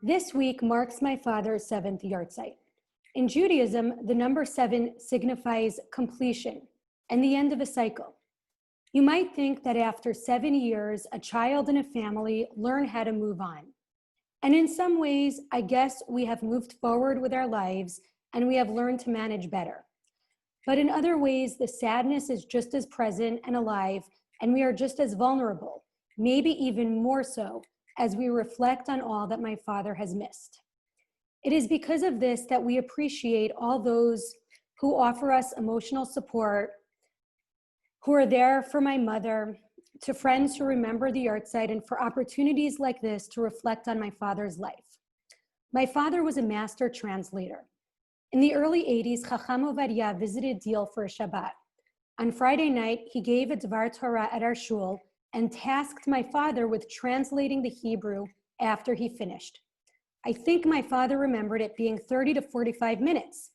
This week marks my father's seventh yahrzeit. In Judaism, the number 7 signifies completion and the end of a cycle. You might think that after 7 years, a child and a family learn how to move on. And in some ways, I guess we have moved forward with our lives and we have learned to manage better. But in other ways, the sadness is just as present and alive, and we are just as vulnerable, maybe even more so, as we reflect on all that my father has missed. It is because of this that we appreciate all those who offer us emotional support, who are there for my mother, to friends who remember the yahrzeit, and for opportunities like this to reflect on my father's life. My father was a master translator. In the early 80s, Chacham Ovadia visited Deal for a Shabbat. On Friday night, he gave a Dvar Torah at our shul and tasked my father with translating the Hebrew after he finished. I think my father remembered it being 30 to 45 minutes.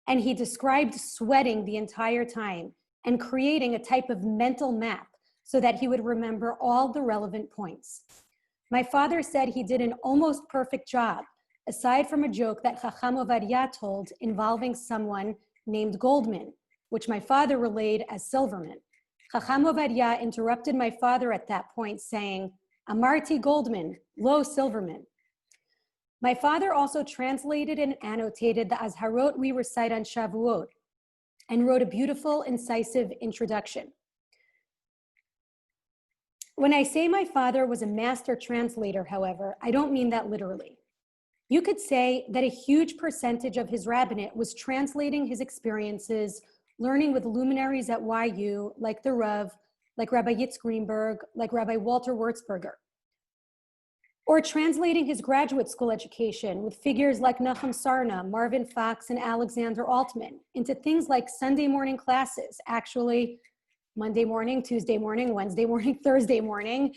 And he described sweating the entire time and creating a type of mental map so that he would remember all the relevant points. My father said he did an almost perfect job, aside from a joke that Chacham Ovadia told involving someone named Goldman, which my father relayed as Silverman. Chacham Ovadia interrupted my father at that point, saying, "Amarti Goldman, lo Silverman." My father also translated and annotated the Azharot we recite on Shavuot and wrote a beautiful, incisive introduction. When I say my father was a master translator, however, I don't mean that literally. You could say that a huge percentage of his rabbinate was translating his experiences, learning with luminaries at YU, like the Rav, like Rabbi Yitz Greenberg, like Rabbi Walter Wurzberger. Or translating his graduate school education with figures like Nachum Sarna, Marvin Fox, and Alexander Altman into things like Sunday morning classes, actually Monday morning, Tuesday morning, Wednesday morning, Thursday morning,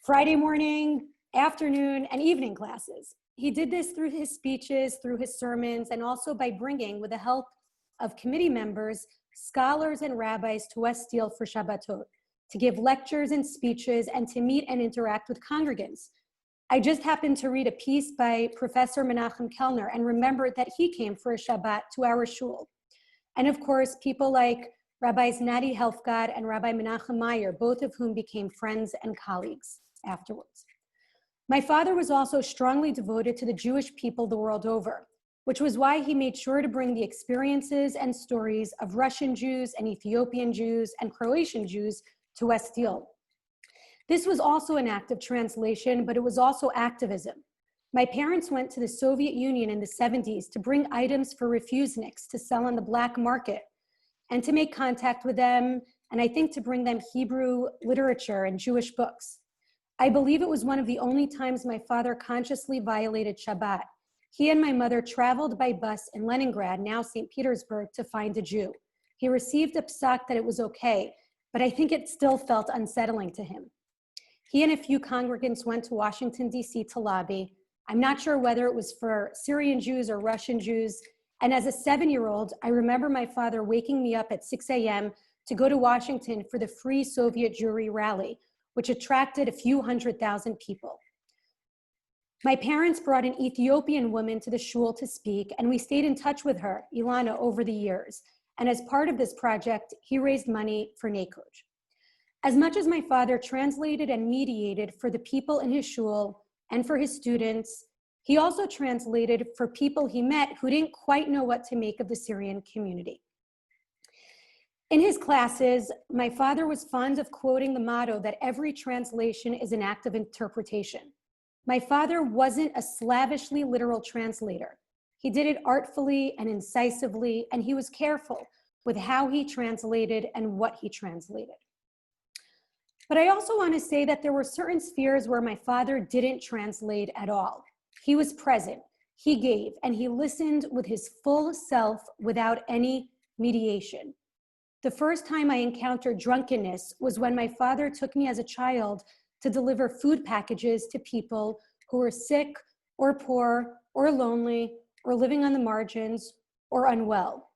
Friday morning, afternoon, and evening classes. He did this through his speeches, through his sermons, and also by bringing, with the help of committee members, scholars and rabbis to West Deal for Shabbatot, to give lectures and speeches and to meet and interact with congregants. I just happened to read a piece by Professor Menachem Kellner and remembered that he came for a Shabbat to our shul. And of course, people like Rabbis Nati Helfgott and Rabbi Menachem Meyer, both of whom became friends and colleagues afterwards. My father was also strongly devoted to the Jewish people the world over, which was why he made sure to bring the experiences and stories of Russian Jews and Ethiopian Jews and Croatian Jews to West Deal. This was also an act of translation, but it was also activism. My parents went to the Soviet Union in the 70s to bring items for refuseniks to sell on the black market and to make contact with them, and I think to bring them Hebrew literature and Jewish books. I believe it was one of the only times my father consciously violated Shabbat. He and my mother traveled by bus in Leningrad, now St. Petersburg, to find a Jew. He received a psak that it was okay, but I think it still felt unsettling to him. He and a few congregants went to Washington, D.C. to lobby. I'm not sure whether it was for Syrian Jews or Russian Jews. And as a 7-year-old, I remember my father waking me up at 6 a.m. to go to Washington for the Free Soviet Jewry rally, which attracted a few 100,000 people. My parents brought an Ethiopian woman to the shul to speak, and we stayed in touch with her, Ilana, over the years. And as part of this project, he raised money for NACOJ. As much as my father translated and mediated for the people in his shul and for his students, he also translated for people he met who didn't quite know what to make of the Syrian community. In his classes, my father was fond of quoting the motto that every translation is an act of interpretation. My father wasn't a slavishly literal translator. He did it artfully and incisively, and he was careful with how he translated and what he translated. But I also want to say that there were certain spheres where my father didn't translate at all. He was present, he gave, and he listened with his full self without any mediation. The first time I encountered drunkenness was when my father took me as a child to deliver food packages to people who were sick or poor or lonely or living on the margins or unwell.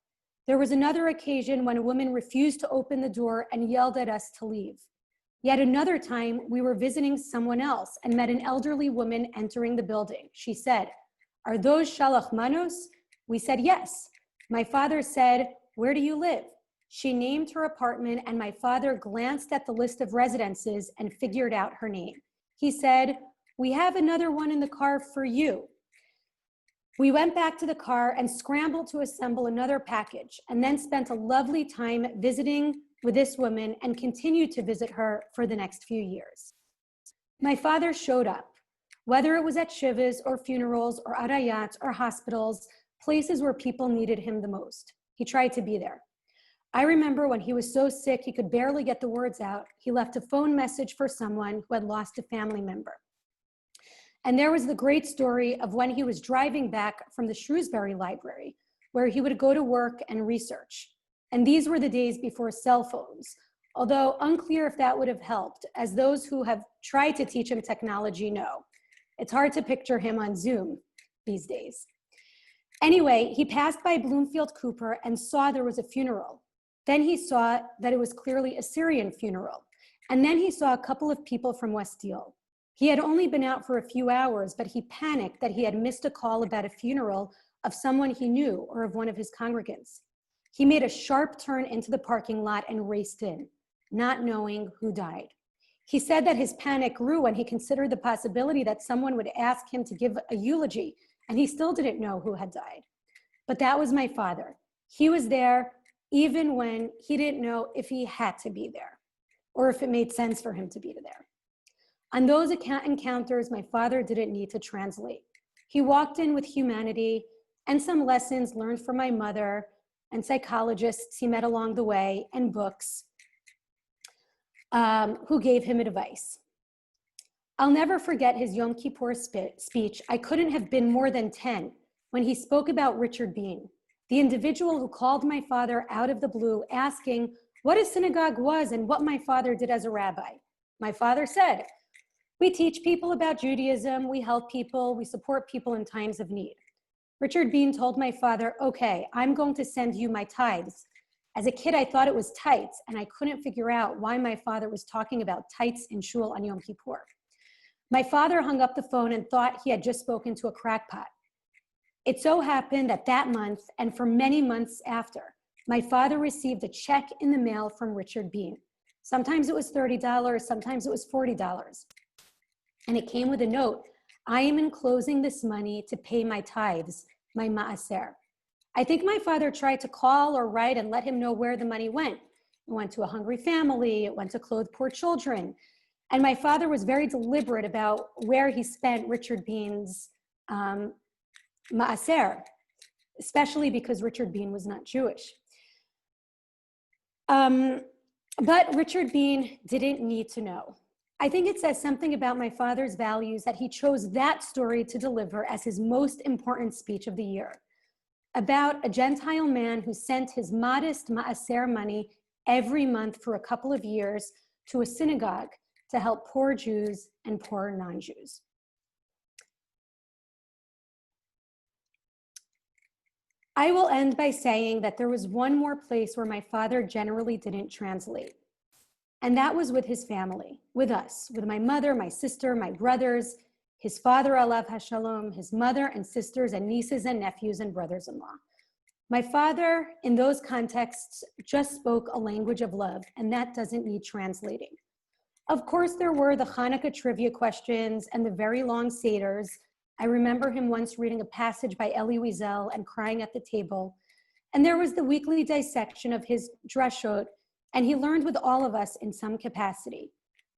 There was another occasion when a woman refused to open the door and yelled at us to leave. Yet another time, we were visiting someone else and met an elderly woman entering the building. She said, "Are those Shalach Manos?" We said, "Yes." My father said, "Where do you live?" She named her apartment, and my father glanced at the list of residences and figured out her name. He said, "We have another one in the car for you." We went back to the car and scrambled to assemble another package, and then spent a lovely time visiting with this woman and continued to visit her for the next few years. My father showed up, whether it was at shivas or funerals or arayats or hospitals, places where people needed him the most. He tried to be there. I remember when he was so sick he could barely get the words out, he left a phone message for someone who had lost a family member. And there was the great story of when he was driving back from the Shrewsbury Library, where he would go to work and research. And these were the days before cell phones, although unclear if that would have helped, as those who have tried to teach him technology know. It's hard to picture him on Zoom these days. Anyway, he passed by Bloomfield Cooper and saw there was a funeral. Then he saw that it was clearly a Syrian funeral. And then he saw a couple of people from West Deal. He had only been out for a few hours, but he panicked that he had missed a call about a funeral of someone he knew or of one of his congregants. He made a sharp turn into the parking lot and raced in, not knowing who died. He said that his panic grew when he considered the possibility that someone would ask him to give a eulogy, and he still didn't know who had died. But that was my father. He was there even when he didn't know if he had to be there or if it made sense for him to be there. On those encounters, my father didn't need to translate. He walked in with humanity and some lessons learned from my mother and psychologists he met along the way and books who gave him advice. I'll never forget his Yom Kippur speech. I couldn't have been more than 10 when he spoke about Richard Bean, the individual who called my father out of the blue, asking what a synagogue was and what my father did as a rabbi. My father said, "We teach people about Judaism, we help people, we support people in times of need." Richard Bean told my father, "Okay, I'm going to send you my tithes." As a kid, I thought it was tights, and I couldn't figure out why my father was talking about tights in shul on Yom Kippur. My father hung up the phone and thought he had just spoken to a crackpot. It so happened that that month, and for many months after, my father received a check in the mail from Richard Bean. Sometimes it was $30, sometimes it was $40. And it came with a note, "I am enclosing this money to pay my tithes, my ma'aser." I think my father tried to call or write and let him know where the money went. It went to a hungry family, it went to clothe poor children. And my father was very deliberate about where he spent Richard Bean's ma'aser, especially because Richard Bean was not Jewish. But Richard Bean didn't need to know. I think it says something about my father's values that he chose that story to deliver as his most important speech of the year, about a Gentile man who sent his modest ma'aser money every month for a couple of years to a synagogue to help poor Jews and poor non-Jews. I will end by saying that there was one more place where my father generally didn't translate. And that was with his family, with us, with my mother, my sister, my brothers, his father, alav hashalom, his mother and sisters and nieces and nephews and brothers-in-law. My father, in those contexts, just spoke a language of love, and that doesn't need translating. Of course, there were the Hanukkah trivia questions and the very long seders. I remember him once reading a passage by Elie Wiesel and crying at the table. And there was the weekly dissection of his drashot, and he learned with all of us in some capacity.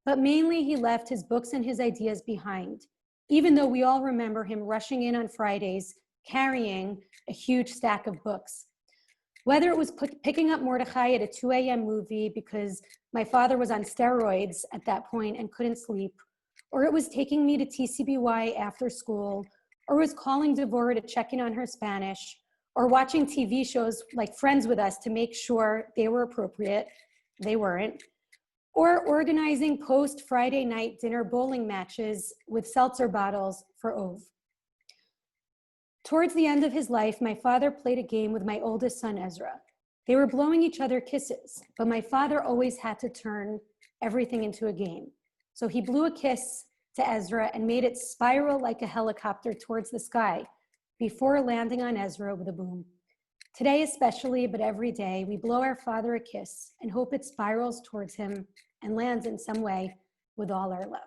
But mainly he left his books and his ideas behind, even though we all remember him rushing in on Fridays, carrying a huge stack of books. Whether it was picking up Mordechai at a 2 a.m. movie because my father was on steroids at that point and couldn't sleep, or it was taking me to TCBY after school, or it was calling Devorah to check in on her Spanish, or watching TV shows like Friends with us to make sure they were appropriate. They weren't. Or organizing post-Friday night dinner bowling matches with seltzer bottles for Ov. Towards the end of his life, my father played a game with my oldest son, Ezra. They were blowing each other kisses, but my father always had to turn everything into a game. So he blew a kiss to Ezra and made it spiral like a helicopter towards the sky before landing on Ezra with a boom. Today especially, but every day, we blow our Father a kiss and hope it spirals towards him and lands in some way with all our love.